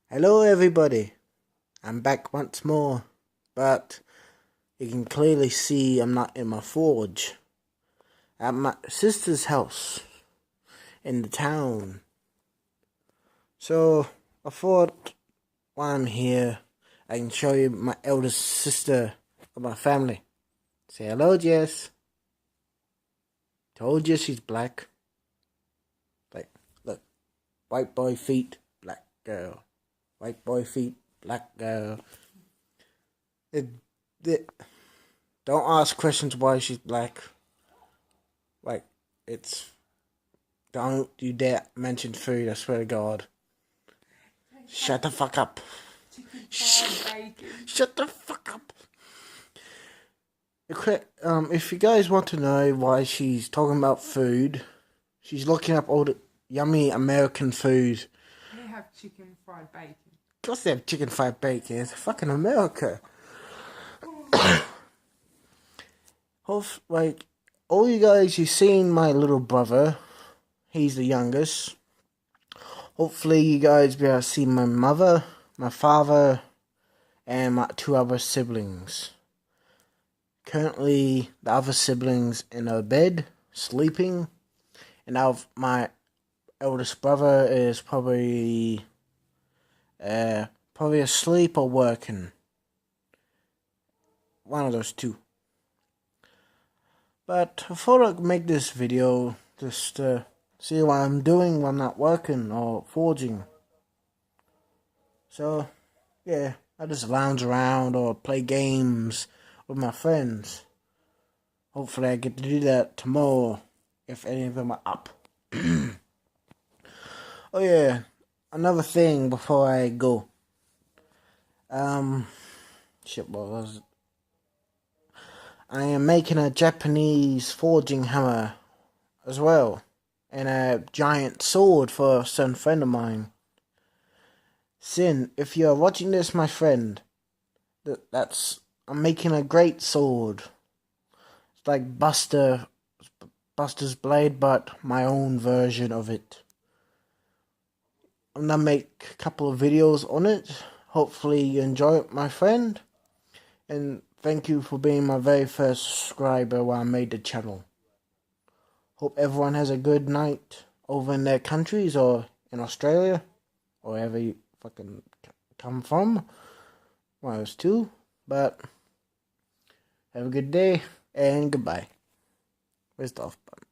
Hello everybody, I'm back once more, but you can clearly see I'm not in my forge. At my sister's house in the town. So I thought while I'm here, I can show you my eldest sister of my family. Say hello, Jess. Told you she's black. Like, look, white boy feet, black girl. White boy feet, black girl. Don't ask questions why she's black. Like, don't you dare mention food, I swear to God. Shut the fuck up. Shut the fuck up. If you guys want to know why she's talking about food, she's looking up all the yummy American food. They have chicken fried bacon. Of course they have chicken fried bacon. It's fucking America. Like, all you guys, you've seen my little brother. He's the youngest. Hopefully you guys be able to see my mother, my father, and my two other siblings. Currently, the other siblings in her bed, sleeping. And now my eldest brother is probably asleep or working. One of those two. But I thought I'd make this video just to see what I'm doing when I'm not working or forging. So, yeah, I just lounge around or play games with my friends. Hopefully I get to do that tomorrow, if any of them are up. Oh yeah, another thing before I go. Shit, what was it? I am making a Japanese forging hammer as well, and a giant sword for a certain friend of mine. Sin, if you're watching this, my friend, I'm making a great sword. It's like Buster's blade, but my own version of it. I'm gonna make a couple of videos on it. Hopefully you enjoy it, my friend. And thank you for being my very first subscriber when I made the channel. Hope everyone has a good night over in their countries or in Australia, or wherever you fucking come from. One of those two. But have a good day and goodbye. Where's the off button?